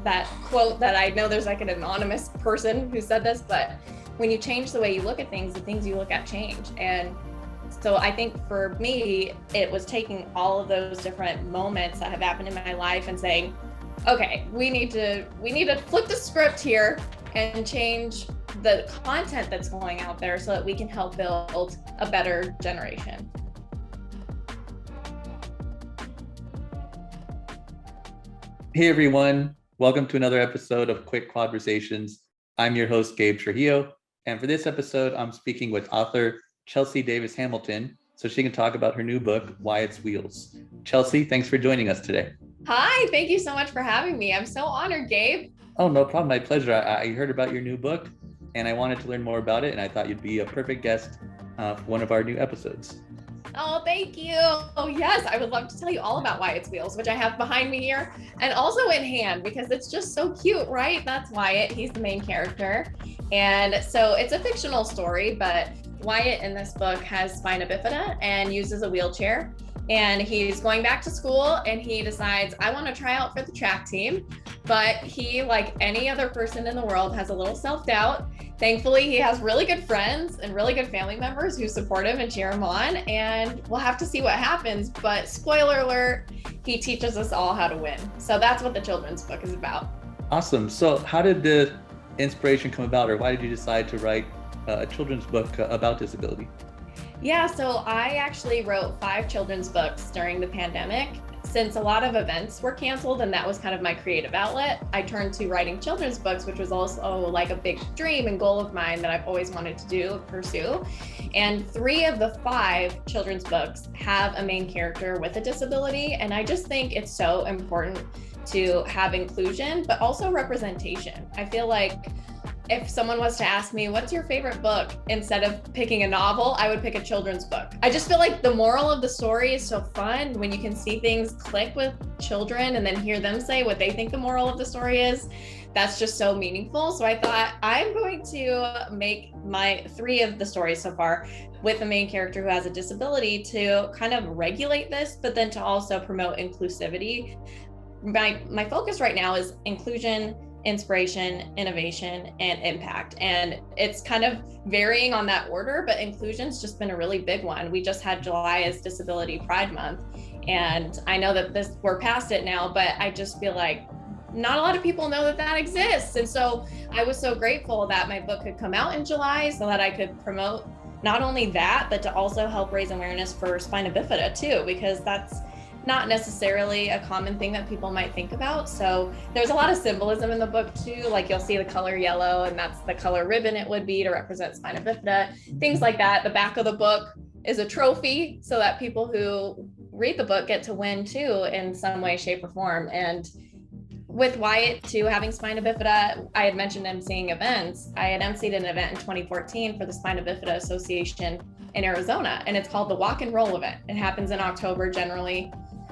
that quote that I know there's like an anonymous person who said this, but when you change the way you look at things, the things you look at change. And so I think for me, it was taking all of those different moments that have happened in my life and saying, okay, we need to flip the script here and change the content that's going out there so that we can help build a better generation. Hey everyone, welcome to another episode of Quick Quadversations. I'm your host, Gabe Trujillo, and for this episode, I'm speaking with author Chelsey Davis Hamilton so she can talk about her new book, Wyatt's Wheels. Chelsey, thanks for joining us today. Hi, thank you so much for having me. I'm so honored, Gabe. Oh, no problem, my pleasure. I heard about your new book and I wanted to learn more about it, and I thought you'd be a perfect guest for one of our new episodes. Oh, thank you. Oh, yes, I would love to tell you all about Wyatt's Wheels, which I have behind me here and also in hand because it's just so cute, right? That's Wyatt. He's the main character. And so it's a fictional story, but Wyatt in this book has spina bifida and uses a wheelchair. And he's going back to school and he decides, I want to try out for the track team. But he, like any other person in the world, has a little self-doubt. Thankfully, he has really good friends and really good family members who support him and cheer him on. And we'll have to see what happens. But spoiler alert, he teaches us all how to win. So that's what the children's book is about. Awesome. So how did the inspiration come about, or why did you decide to write a children's book about disability? Yeah, so I actually wrote 5 children's books during the pandemic. Since a lot of events were canceled and that was kind of my creative outlet, I turned to writing children's books, which was also like a big dream and goal of mine that I've always wanted to pursue. And 3 of the 5 children's books have a main character with a disability. And I just think it's so important to have inclusion, but also representation. I feel like if someone was to ask me, what's your favorite book? Instead of picking a novel, I would pick a children's book. I just feel like the moral of the story is so fun when you can see things click with children and then hear them say what they think the moral of the story is. That's just so meaningful. So I thought I'm going to make my 3 of the stories so far with a main character who has a disability to kind of regulate this, but then to also promote inclusivity. My focus right now is inclusion, inspiration, innovation, and impact. And it's kind of varying on that order, but inclusion's just been a really big one. We just had July as Disability Pride Month. And I know that we're past it now, but I just feel like not a lot of people know that exists. And so I was so grateful that my book could come out in July so that I could promote not only that, but to also help raise awareness for spina bifida too, because that's not necessarily a common thing that people might think about. So there's a lot of symbolism in the book too. Like you'll see the color yellow, and that's the color ribbon it would be to represent spina bifida, things like that. The back of the book is a trophy so that people who read the book get to win too in some way, shape, or form. And with Wyatt too, having spina bifida, I had mentioned emceeing events. I had emceed an event in 2014 for the Spina Bifida Association in Arizona, and it's called the Walk and Roll event. It happens in October generally,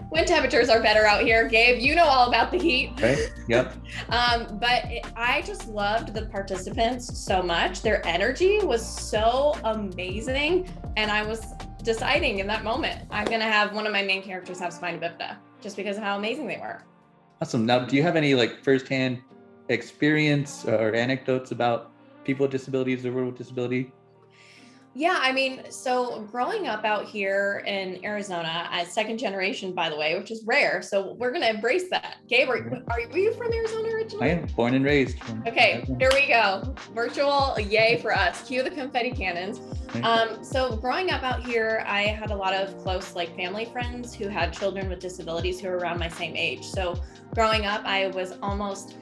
when temperatures are better out here. Gabe, you know all about the heat. Right. Yep. I just loved the participants so much. Their energy was so amazing. And I was deciding in that moment, I'm going to have one of my main characters have spina bifida just because of how amazing they were. Awesome. Now, do you have any like firsthand experience or anecdotes about people with disabilities or world with disability? Yeah, I mean, so growing up out here in Arizona as second generation, by the way, which is rare. So we're going to embrace that. Gabe, were you from Arizona originally? I am born and raised. Okay, here we go. Virtual, yay for us. Cue the confetti cannons. So growing up out here, I had a lot of close like family friends who had children with disabilities who were around my same age. So growing up, I was almost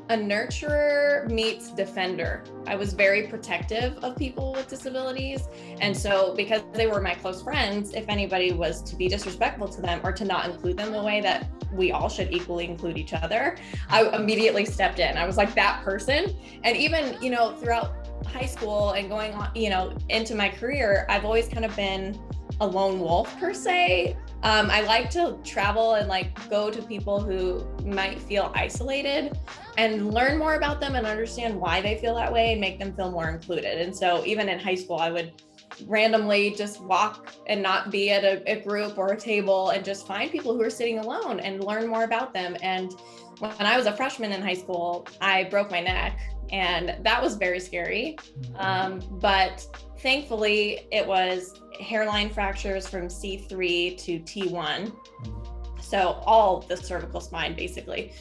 a nurturer meets defender. I was very protective of people with disabilities. And so because they were my close friends, if anybody was to be disrespectful to them or to not include them the way that we all should equally include each other, I immediately stepped in. I was like that person. And even, throughout high school and going on, into my career, I've always kind of been a lone wolf per se. I like to travel and go to people who might feel isolated and learn more about them and understand why they feel that way and make them feel more included. And so even in high school, I would randomly just walk and not be at a group or a table and just find people who are sitting alone and learn more about them. And when I was a freshman in high school, I broke my neck, and that was very scary. But thankfully, it was hairline fractures from C3 to T1. So all the cervical spine, basically.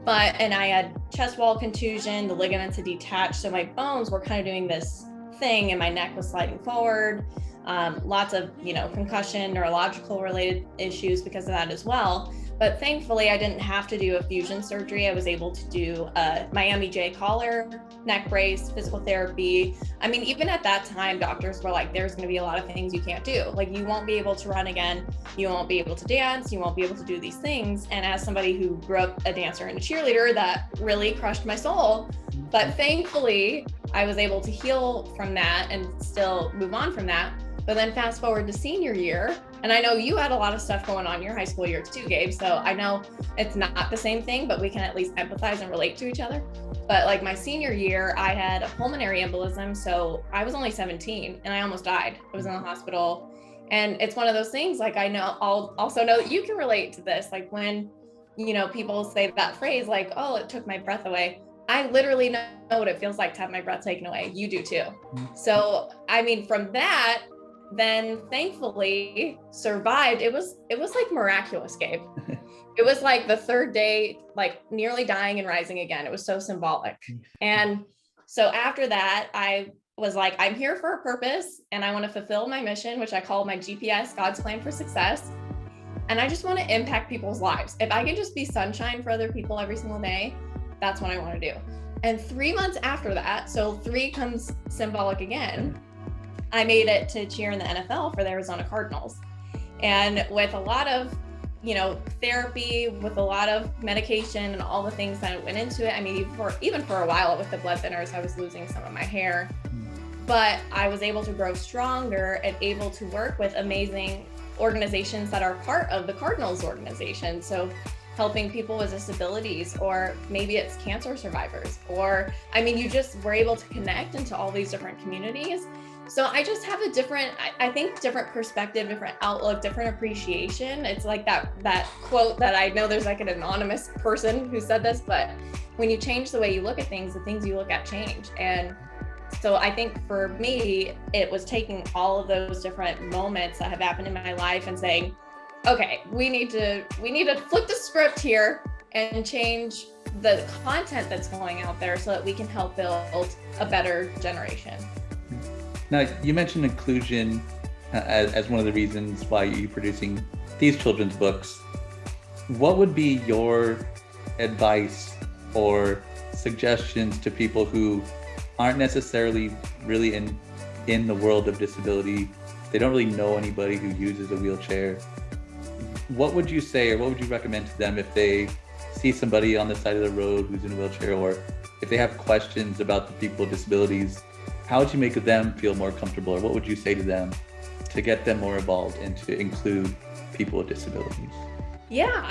And I had chest wall contusion, the ligaments had detached. So my bones were kind of doing this thing, and my neck was sliding forward. Lots of, concussion, neurological related issues because of that as well. But thankfully, I didn't have to do a fusion surgery. I was able to do a Miami J collar, neck brace, physical therapy. I mean, even at that time, doctors were like, there's going to be a lot of things you can't do. Like, you won't be able to run again. You won't be able to dance. You won't be able to do these things. And as somebody who grew up a dancer and a cheerleader, that really crushed my soul. But thankfully, I was able to heal from that and still move on from that. But then fast forward to senior year, and I know you had a lot of stuff going on your high school year too, Gabe. So I know it's not the same thing, but we can at least empathize and relate to each other. But like my senior year, I had a pulmonary embolism. So I was only 17 and I almost died. I was in the hospital. And it's one of those things, like, I'll also know that you can relate to this. Like when, people say that phrase, like, oh, it took my breath away. I literally know what it feels like to have my breath taken away. You do too. So, I mean, from that, then thankfully survived. It was like miraculous, Gabe. It was like the third day, like nearly dying and rising again. It was so symbolic. And so after that, I was like, I'm here for a purpose and I want to fulfill my mission, which I call my GPS, God's plan for success. And I just want to impact people's lives. If I can just be sunshine for other people every single day, that's what I want to do. And 3 months after that, so 3 comes symbolic again, I made it to cheer in the NFL for the Arizona Cardinals. And with a lot of, therapy, with a lot of medication and all the things that went into it. I mean, even for a while with the blood thinners, I was losing some of my hair, but I was able to grow stronger and able to work with amazing organizations that are part of the Cardinals organization. So helping people with disabilities, or maybe it's cancer survivors, or, you just were able to connect into all these different communities. So I just have a different perspective, different outlook, different appreciation. It's like that quote that I know there's like an anonymous person who said this, but when you change the way you look at things, the things you look at change. And so I think for me, it was taking all of those different moments that have happened in my life and saying, okay, we need to flip the script here and change the content that's going out there so that we can help build a better generation. Now, you mentioned inclusion as one of the reasons why you're producing these children's books. What would be your advice or suggestions to people who aren't necessarily really in the world of disability? They don't really know anybody who uses a wheelchair. What would you say, or what would you recommend to them if they see somebody on the side of the road who's in a wheelchair, or if they have questions about the people with disabilities? How would you make them feel more comfortable, or what would you say to them to get them more involved and to include people with disabilities? Yeah,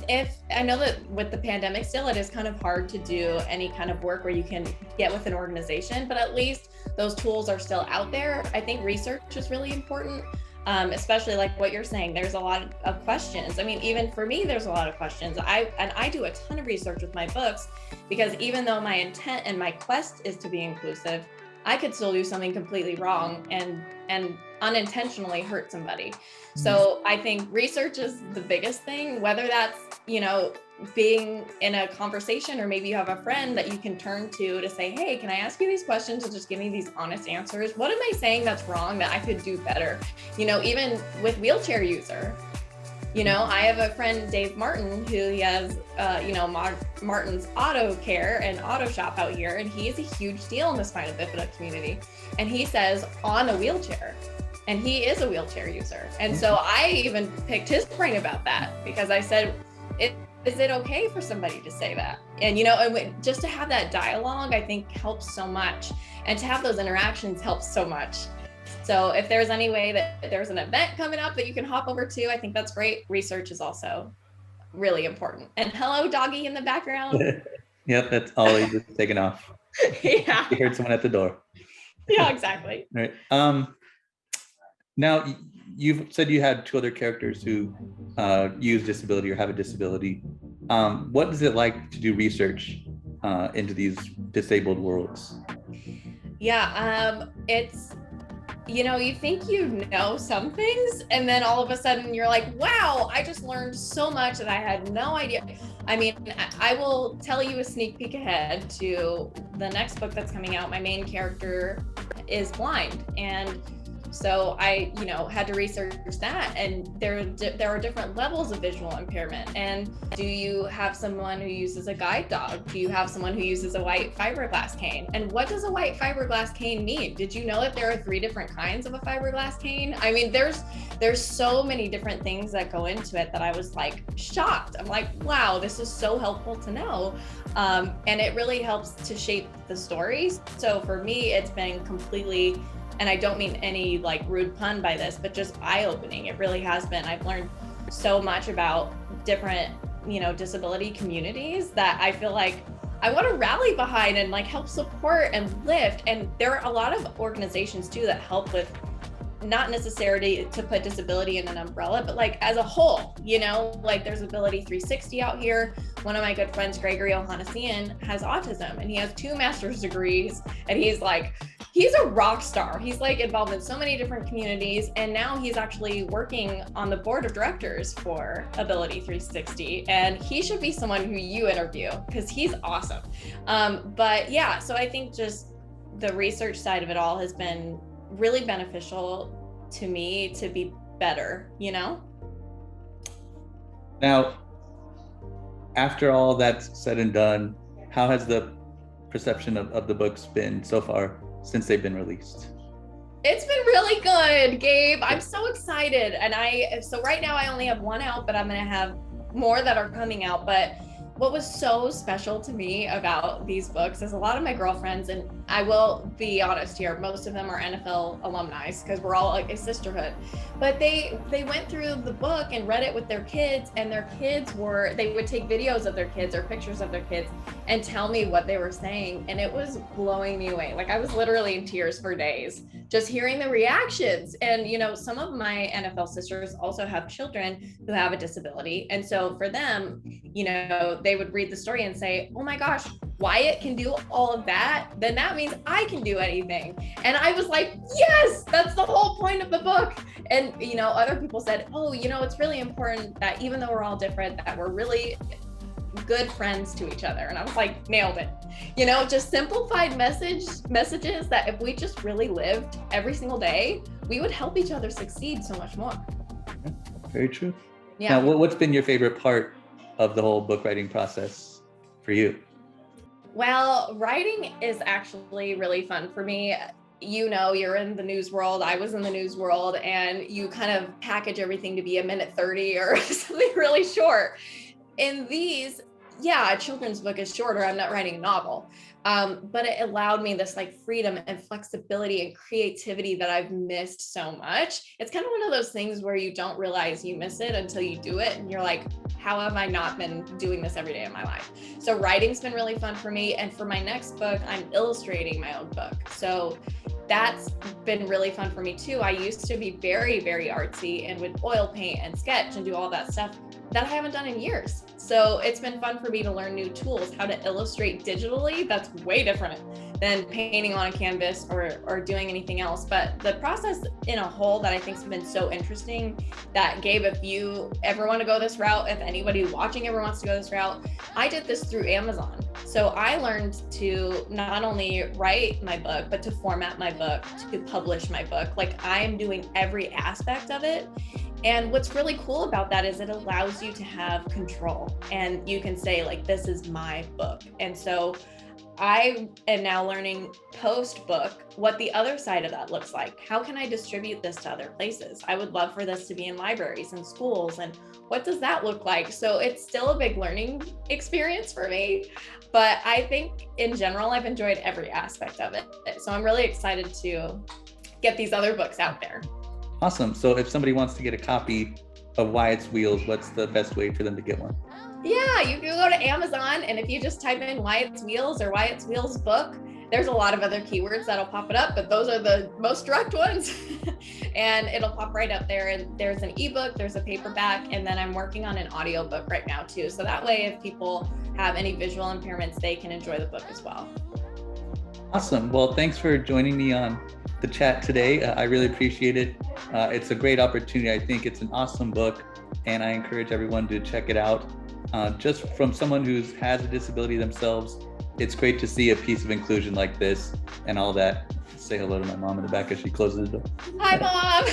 if I know that with the pandemic still, it is kind of hard to do any kind of work where you can get with an organization, but at least those tools are still out there. I think research is really important, especially like what you're saying. There's a lot of questions. Even for me, there's a lot of questions. I do a ton of research with my books, because even though my intent and my quest is to be inclusive, I could still do something completely wrong and unintentionally hurt somebody. So I think research is the biggest thing, whether that's, being in a conversation, or maybe you have a friend that you can turn to say, hey, can I ask you these questions and just give me these honest answers? What am I saying that's wrong that I could do better? Even with wheelchair user, I have a friend, Dave Martin, who he has, Martin's Auto Care and Auto Shop out here, and he is a huge deal in the spina bifida community. And he says on a wheelchair, and he is a wheelchair user. And so I even picked his brain about that, because I said, is it okay for somebody to say that? And, and just to have that dialogue, I think helps so much. And to have those interactions helps so much. So if there's any way that there's an event coming up that you can hop over to, I think that's great. Research is also really important. And hello, doggy in the background. Yep, that's always just taken off. Yeah. You heard someone at the door. Yeah, exactly. Right. Now, you've said you had two other characters who use disability or have a disability. What is it like to do research into these disabled worlds? Yeah, it's, you think you know some things, and then all of a sudden you're like, wow, I just learned so much that I had no idea. I mean, I will tell you a sneak peek ahead to the next book that's coming out. My main character is blind, and so I, had to research that, and there are different levels of visual impairment. And do you have someone who uses a guide dog? Do you have someone who uses a white fiberglass cane? And what does a white fiberglass cane mean? Did you know that there are 3 different kinds of a fiberglass cane? I mean, there's so many different things that go into it that I was like shocked. I'm like, wow, this is so helpful to know. And it really helps to shape the stories. So for me, it's been completely, and I don't mean any like rude pun by this, but just eye-opening. It really has been. I've learned so much about different, disability communities that I feel like I want to rally behind and like help support and lift. And there are a lot of organizations too that help with, not necessarily to put disability in an umbrella, but like as a whole, like there's Ability 360 out here. One of my good friends, Gregory Ohanessian, has autism, and he has 2 master's degrees, and he's a rock star. He's like involved in so many different communities, and now he's actually working on the board of directors for Ability 360, and he should be someone who you interview because he's awesome. But yeah, so I think just the research side of it all has been really beneficial to me to be better, Now, after all that's said and done, how has the perception of the books been so far since they've been released? It's been really good, Gabe. I'm so excited. And so right now I only have 1 out, but I'm going to have more that are coming out. But what was so special to me about these books is a lot of my girlfriends, and I will be honest here, most of them are NFL alumni because we're all like a sisterhood, but they went through the book and read it with their kids, and their kids they would take videos of their kids or pictures of their kids and tell me what they were saying. And it was blowing me away. Like I was literally in tears for days just hearing the reactions. And, some of my NFL sisters also have children who have a disability. And so for them, they would read the story and say, oh my gosh, Wyatt can do all of that, then that means I can do anything. And I was like, yes, that's the whole point of the book. And, other people said, oh, it's really important that even though we're all different, that we're really good friends to each other. And I was like, nailed it. Just simplified messages that if we just really lived every single day, we would help each other succeed so much more. Very true. Yeah. Now, what's been your favorite part of the whole book writing process for you? Well, writing is actually really fun for me. You're in the news world. I was in the news world, and you kind of package everything to be 1:30 or something really short. In these, a children's book is shorter. I'm not writing a novel. But it allowed me this like freedom and flexibility and creativity that I've missed so much. It's kind of one of those things where you don't realize you miss it until you do it. And you're like, how have I not been doing this every day of my life? So writing's been really fun for me. And for my next book, I'm illustrating my own book. So that's been really fun for me too. I used to be very, very artsy and would oil paint and sketch and do all that stuff that I haven't done in years. So it's been fun for me to learn new tools, how to illustrate digitally. That's way different than painting on a canvas or doing anything else. But the process in a whole that I think has been so interesting that, Gabe, if you ever want to go this route, if anybody watching ever wants to go this route, I did this through Amazon. So I learned to not only write my book, but to format my book, to publish my book. Like I'm doing every aspect of it. And what's really cool about that is it allows you to have control, and you can say like, this is my book. And so I am now learning post-book what the other side of that looks like. How can I distribute this to other places? I would love for this to be in libraries and schools, and what does that look like? So it's still a big learning experience for me, but I think in general, I've enjoyed every aspect of it. So I'm really excited to get these other books out there. Awesome. So if somebody wants to get a copy of Wyatt's Wheels, what's the best way for them to get one? Yeah, you can go to Amazon, and if you just type in Wyatt's Wheels or Wyatt's Wheels book, There's a lot of other keywords that'll pop it up, but those are the most direct ones. And it'll pop right up there. And there's an ebook, there's a paperback, and then I'm working on an audiobook right now too. So that way, if people have any visual impairments, they can enjoy the book as well. Awesome. Well, thanks for joining me on the chat today. I really appreciate it. It's a great opportunity. I think it's an awesome book, and I encourage everyone to check it out. Just from someone who has a disability themselves, it's great to see a piece of inclusion like this and all that. Say hello to my mom in the back as she closes the door. Hi, Mom.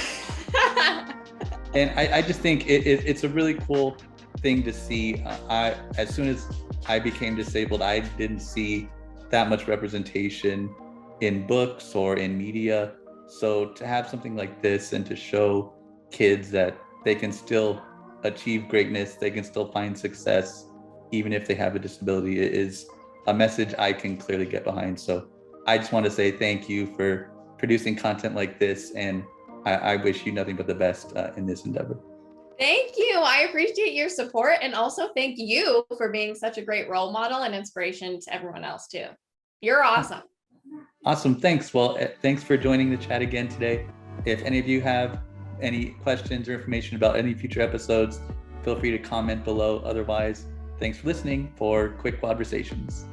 And I just think it's a really cool thing to see. As soon as I became disabled, I didn't see that much representation in books or in media. So to have something like this and to show kids that they can still achieve greatness, they can still find success, even if they have a disability, is a message I can clearly get behind. So I just want to say thank you for producing content like this, and I wish you nothing but the best in this endeavor. Thank you. I appreciate your support, and also thank you for being such a great role model and inspiration to everyone else too. You're awesome. Awesome. Thanks. Well, thanks for joining the chat again today. If any of you have any questions or information about any future episodes, feel free to comment below. Otherwise, thanks for listening for Quick Quadversations.